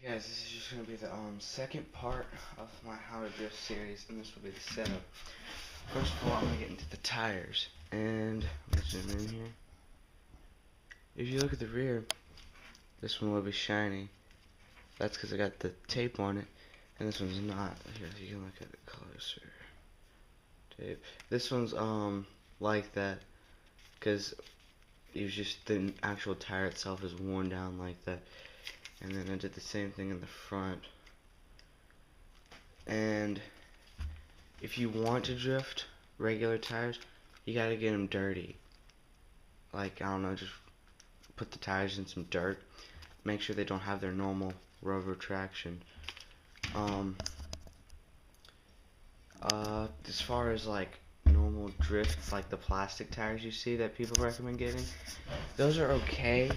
Hey guys, this is just going to be the second part of my How to Drift series, and this will be the setup. First of all, I'm going to get into the tires, and I'm going to zoom in here. If you look at the rear, this one will be shiny. That's because I got the tape on it, and this one's not. Here, you can look at it closer. Tape. This one's like that, because it was just the actual tire itself is worn down like that. And then I did the same thing in the front. And if you want to drift regular tires, you gotta get them dirty. Like, I don't know, just put the tires in some dirt. Make sure they don't have their normal rover traction. As far as like normal drift, like the plastic tires you see that people recommend getting, those are okay.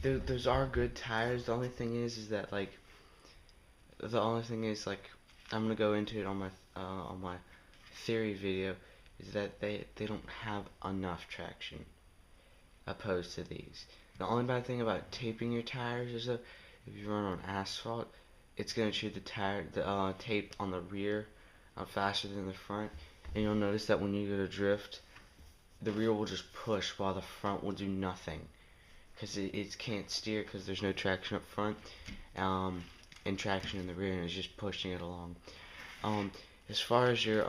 Those are good tires. The only thing is that like, I'm gonna go into it on my theory video, is that they don't have enough traction opposed to these. The only bad thing about taping your tires is that if you run on asphalt, it's gonna chew the tape on the rear out faster than the front, and you'll notice that when you go to drift, the rear will just push while the front will do nothing, because it can't steer because there's no traction up front, and traction in the rear, and it's just pushing it along. As far as your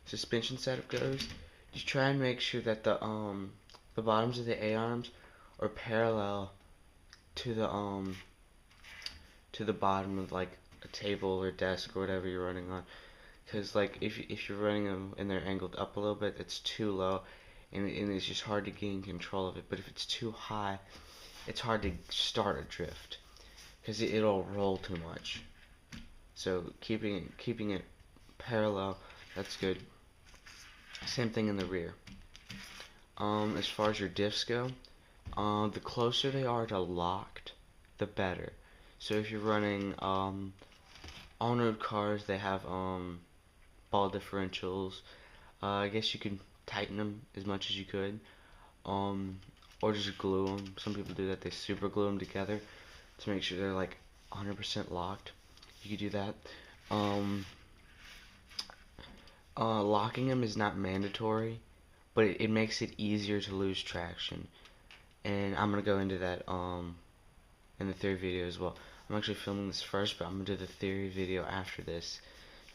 suspension setup goes, just try and make sure that the bottoms of the A-arms are parallel to the bottom of like a table or desk or whatever you're running on. Because like if you're running them and they're angled up a little bit, it's too low, and it's just hard to gain control of it. But if it's too high, it's hard to start a drift because it'll roll too much. So keeping it parallel, that's good. Same thing in the rear. As far as your diffs go, the closer they are to locked, the better. So if you're running on-road cars, they have ball differentials. I guess you can tighten them as much as you could, or just glue them. Some people do that. They super glue them together to make sure they're like 100% locked. You could do that. Locking them is not mandatory, but it makes it easier to lose traction. And I'm gonna go into that in the theory video as well. I'm actually filming this first, but I'm gonna do the theory video after this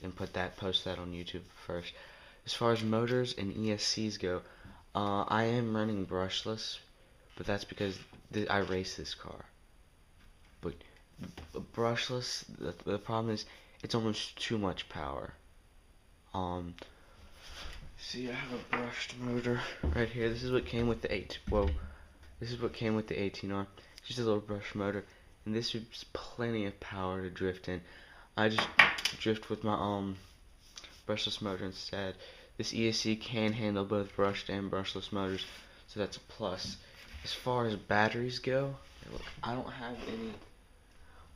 and post that on YouTube first. As far as motors and ESCs go, I am running brushless, but that's because I race this car. But brushless, the problem is it's almost too much power. See, I have a brushed motor right here. This is what came with the 18R. Just a little brush motor, and this is plenty of power to drift in. I just drift with my brushless motor instead. This ESC can handle both brushed and brushless motors, so that's a plus. As far as batteries go, look, I don't have any.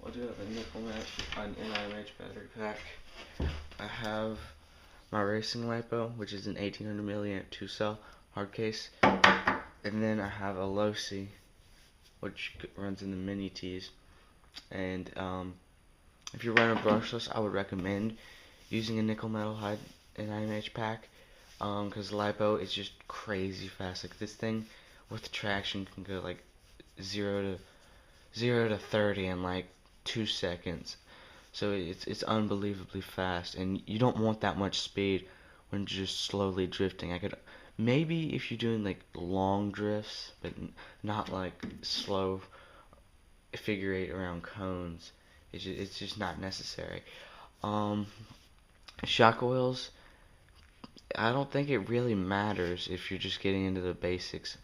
I do have a nickel match, an NIMH battery pack. I have my racing LiPo, which is an 1800 milliamp 2-cell hard case, and then I have a Losi, which runs in the mini T's. And if you're running brushless, I would recommend using a nickel metal hide NIMH pack, because LiPo is just crazy fast. Like, this thing with traction can go like 0 to 30 in like 2 seconds. So it's unbelievably fast, and you don't want that much speed when just slowly drifting. Maybe if you're doing like long drifts, but not like slow figure eight around cones. It's just not necessary. Shock oils, I don't think it really matters if you're just getting into the basics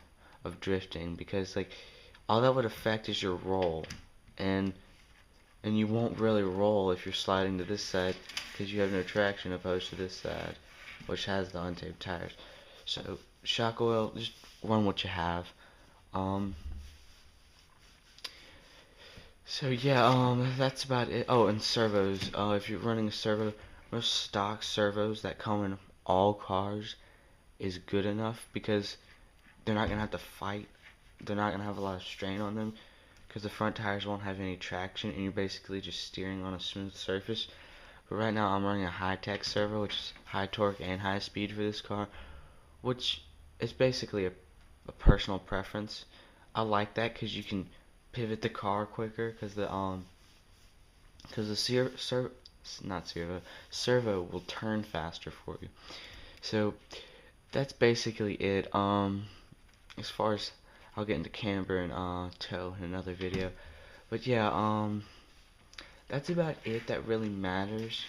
of drifting, because like all that would affect is your roll, and you won't really roll if you're sliding to this side because you have no traction opposed to this side, which has the untaped tires. So shock oil, just run what you have. So yeah, that's about it. Oh, and servos. If you're running a servo, most stock servos that come in all cars is good enough, because they're not gonna have to fight. They're not gonna have a lot of strain on them, because the front tires won't have any traction and you're basically just steering on a smooth surface. But right now I'm running a high-tech servo, which is high torque and high speed for this car, which is basically a personal preference. I like that because you can pivot the car quicker because servo will turn faster for you. So that's basically it. As far as I'll get into camber and tow in another video, but yeah, that's about it that really matters,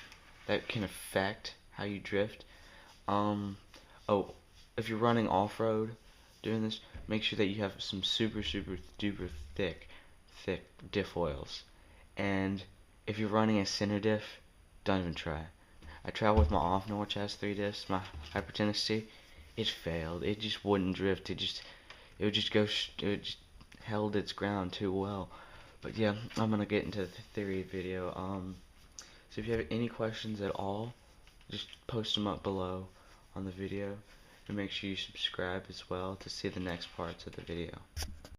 that can affect how you drift. Um, oh, if you're running off-road doing this, make sure that you have some super duper thick diff oils. And if you're running a center diff, don't even try. I tried with my off-road, which has 3 diffs, my Hyper it failed. It just wouldn't drift. It would just held its ground too well. But yeah, I'm gonna get into the theory video. So if you have any questions at all, just post them up below on the video, and make sure you subscribe as well to see the next parts of the video.